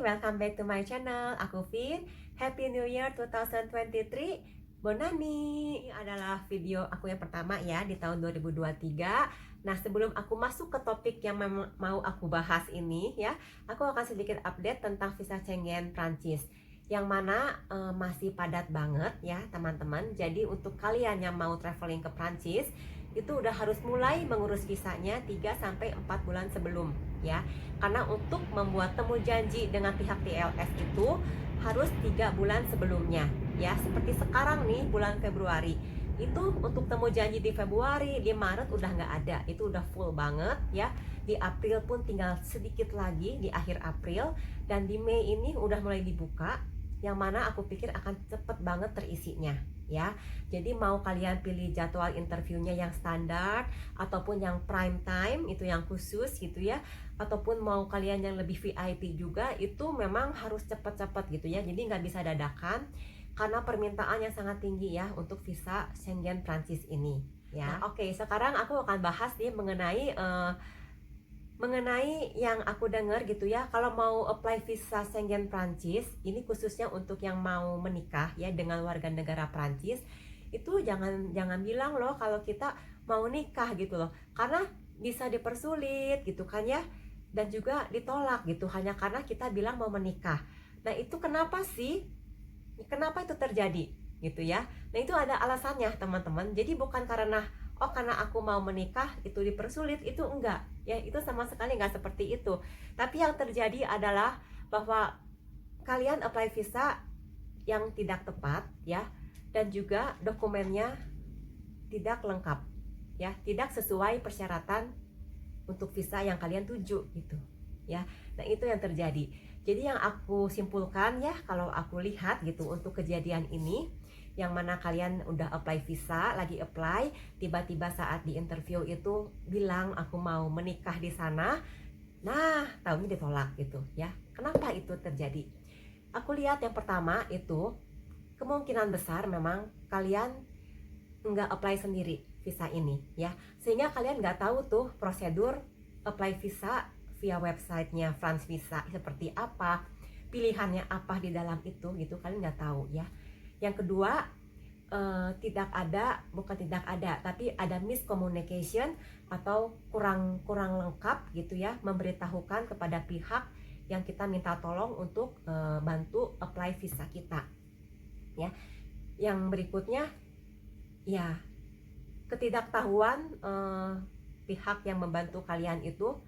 welcome back to my channel. Aku Vin. Happy New Year 2023. Bonani. Ini adalah video aku yang pertama ya di tahun 2023. Nah, sebelum aku masuk ke topik yang mau aku bahas ini ya, aku akan sedikit update tentang visa Schengen Prancis. Yang mana masih padat banget ya teman-teman. Jadi untuk kalian yang mau traveling ke Prancis, itu udah harus mulai mengurus visanya 3-4 bulan sebelum ya. Karena untuk membuat temu janji dengan pihak TLS itu harus 3 bulan sebelumnya ya. Seperti sekarang nih bulan Februari, itu untuk temu janji di Februari, di Maret udah nggak ada, itu udah full banget ya. Di April pun tinggal sedikit lagi di akhir April, dan di Mei ini udah mulai dibuka, yang mana aku pikir akan cepet banget terisinya ya. Jadi mau kalian pilih jadwal interviewnya yang standar ataupun yang prime time, itu yang khusus gitu ya, ataupun mau kalian yang lebih VIP juga, itu memang harus cepet-cepet gitu ya. Jadi nggak bisa dadakan karena permintaan yang sangat tinggi ya untuk visa Schengen Prancis ini ya. Nah, oke, sekarang aku akan bahas nih mengenai yang aku dengar gitu ya. Kalau mau apply visa Schengen Prancis, ini khususnya untuk yang mau menikah ya dengan warga negara Prancis, itu jangan bilang loh kalau kita mau nikah gitu loh, karena bisa dipersulit gitu kan ya, dan juga ditolak gitu hanya karena kita bilang mau menikah. Nah, itu kenapa sih? Kenapa itu terjadi gitu ya? Nah, itu ada alasannya teman-teman. Jadi bukan karena karena aku mau menikah itu dipersulit, itu enggak ya, itu sama sekali enggak seperti itu. Tapi yang terjadi adalah bahwa kalian apply visa yang tidak tepat ya, dan juga dokumennya tidak lengkap ya, tidak sesuai persyaratan untuk visa yang kalian tuju gitu ya. Nah, itu yang terjadi. Jadi yang aku simpulkan ya, kalau aku lihat gitu untuk kejadian ini, yang mana kalian udah apply visa, lagi apply, tiba-tiba saat di interview itu bilang aku mau menikah di sana, nah tahunya ditolak gitu ya. Kenapa itu terjadi? Aku lihat yang pertama itu kemungkinan besar memang kalian nggak apply sendiri visa ini ya, sehingga kalian nggak tahu tuh prosedur apply visa via websitenya France Visa seperti apa, pilihannya apa di dalam itu gitu, kalian nggak tahu ya. Yang kedua, bukan tidak ada, tapi ada miscommunication atau kurang lengkap gitu ya, memberitahukan kepada pihak yang kita minta tolong untuk bantu apply visa kita ya. Yang berikutnya ya, ketidaktahuan pihak yang membantu kalian itu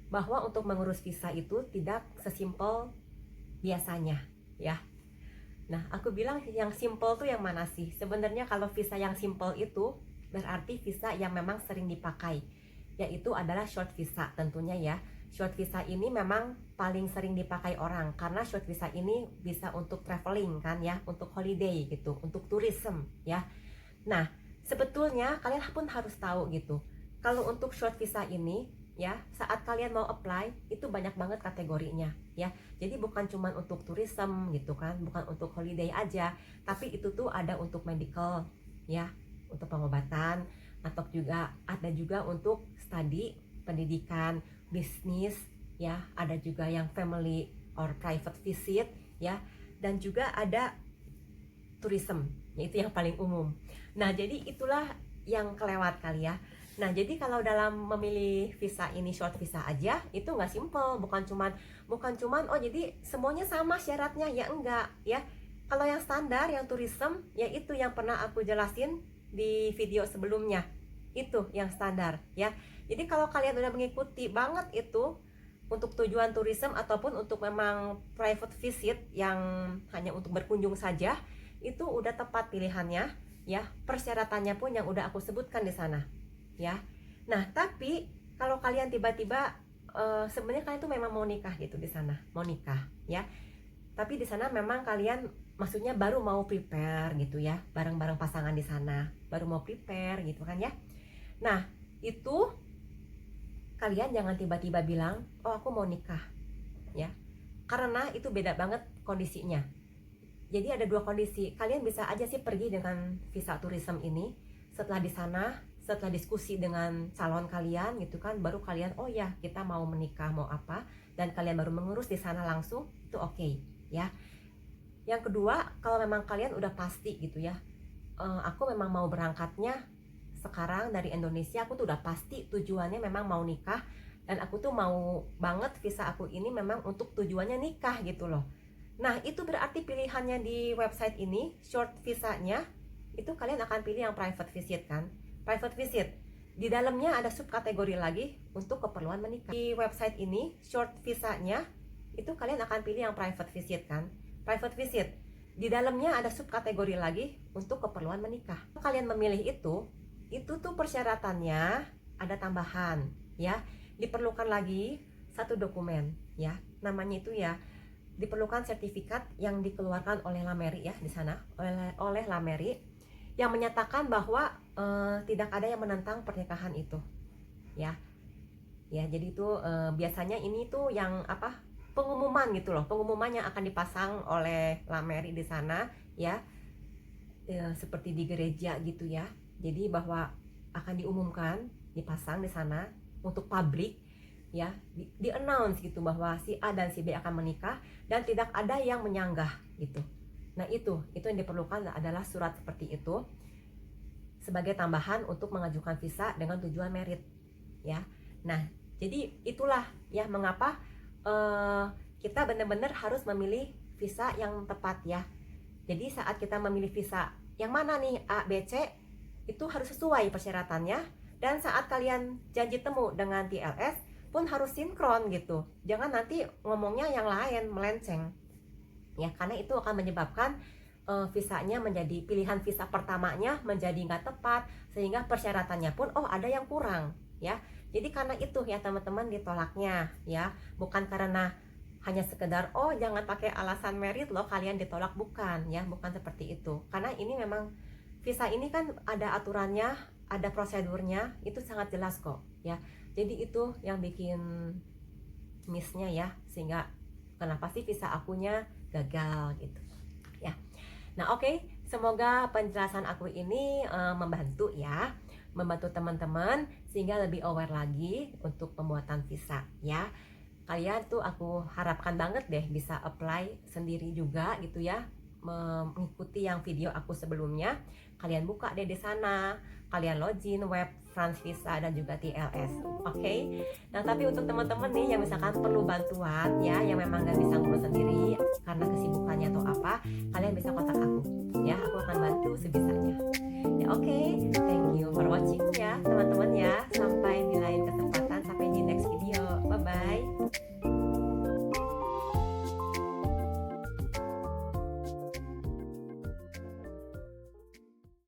bahwa untuk mengurus visa itu tidak sesimpel biasanya ya. Nah, aku bilang yang simple tuh yang mana sih? Sebenarnya kalau visa yang simple itu berarti visa yang memang sering dipakai, yaitu adalah short visa tentunya ya. Short visa ini memang paling sering dipakai orang karena short visa ini bisa untuk traveling kan ya, untuk holiday gitu, untuk tourism ya. Nah, sebetulnya kalian pun harus tahu gitu, kalau untuk short visa ini ya, saat kalian mau apply itu banyak banget kategorinya ya. Jadi bukan cuma untuk tourism gitu kan, bukan untuk holiday aja, tapi itu tuh ada untuk medical ya, untuk pengobatan, atau juga ada juga untuk study, pendidikan, bisnis ya, ada juga yang family or private visit ya, dan juga ada tourism, yaitu yang paling umum. Nah, jadi itulah yang kelewat kali ya. Nah, jadi kalau dalam memilih visa ini short visa aja itu nggak simple, bukan cuman oh jadi semuanya sama syaratnya, ya enggak ya. Kalau yang standar, yang tourism, ya itu yang pernah aku jelasin di video sebelumnya, itu yang standar ya. Jadi kalau kalian udah mengikuti banget itu untuk tujuan tourism ataupun untuk memang private visit yang hanya untuk berkunjung saja, itu udah tepat pilihannya ya. Persyaratannya pun yang udah aku sebutkan di sana ya. Nah, tapi kalau kalian tiba-tiba sebenarnya kalian tuh memang mau nikah gitu di sana, mau nikah ya, tapi di sana memang kalian maksudnya baru mau prepare gitu ya, bareng-bareng pasangan di sana, baru mau prepare gitu kan ya. Nah, itu kalian jangan tiba-tiba bilang oh aku mau nikah ya, karena itu beda banget kondisinya. Jadi ada dua kondisi, kalian bisa aja sih pergi dengan visa tourism ini, setelah di sana setelah diskusi dengan calon kalian gitu kan, baru kalian oh ya kita mau menikah mau apa, dan kalian baru mengurus di sana langsung, itu oke ya. Yang kedua, kalau memang kalian udah pasti gitu ya, aku memang mau berangkatnya sekarang dari Indonesia, aku tuh udah pasti tujuannya memang mau nikah, dan aku tuh mau banget visa aku ini memang untuk tujuannya nikah gitu loh. Nah itu berarti pilihannya di website ini, short visanya, itu kalian akan pilih yang private visit kan. Private visit, di dalamnya ada subkategori lagi untuk keperluan menikah. Di website ini, short visanya, itu kalian akan pilih yang private visit kan. Private visit, di dalamnya ada subkategori lagi untuk keperluan menikah. Kalian memilih itu tuh persyaratannya ada tambahan ya. Diperlukan lagi satu dokumen ya, namanya itu ya, diperlukan sertifikat yang dikeluarkan oleh Lameri ya, di sana oleh Lameri, yang menyatakan bahwa tidak ada yang menentang pernikahan itu ya. Jadi itu biasanya ini tuh yang apa, pengumuman gitu loh, pengumuman yang akan dipasang oleh Lameri di sana ya, seperti di gereja gitu ya. Jadi bahwa akan diumumkan, dipasang di sana untuk publik ya, di announce gitu bahwa si A dan si B akan menikah dan tidak ada yang menyanggah gitu. Nah itu yang diperlukan adalah surat seperti itu sebagai tambahan untuk mengajukan visa dengan tujuan merit ya. Nah jadi itulah ya mengapa kita benar-benar harus memilih visa yang tepat ya. Jadi saat kita memilih visa yang mana nih, A, B, C, itu harus sesuai persyaratannya, dan saat kalian janji temu dengan TLS pun harus sinkron gitu. Jangan nanti ngomongnya yang lain, melenceng ya, karena itu akan menyebabkan visanya menjadi pilihan visa pertamanya menjadi nggak tepat, sehingga persyaratannya pun oh ada yang kurang ya. Jadi karena itu ya teman-teman ditolaknya ya, bukan karena hanya sekedar oh jangan pakai alasan merit loh kalian ditolak, bukan ya, bukan seperti itu. Karena ini memang visa ini kan ada aturannya, ada prosedurnya, itu sangat jelas kok ya. Jadi itu yang bikin missnya ya, sehingga kenapa sih visa akunya gagal gitu ya. Nah oke, semoga penjelasan aku ini membantu ya, membantu teman-teman sehingga lebih aware lagi untuk pembuatan visa ya. Kalian tuh aku harapkan banget deh bisa apply sendiri juga gitu ya, mengikuti yang video aku sebelumnya. Kalian buka deh di sana, kalian login web France Visa dan juga TLS, oke? Nah tapi untuk teman-teman nih yang misalkan perlu bantuan ya, yang memang nggak bisa ngurus sendiri karena kesibukannya atau apa, kalian bisa kontak aku ya, aku akan bantu sebisanya ya. Oke, thank you for watching ya teman-teman ya.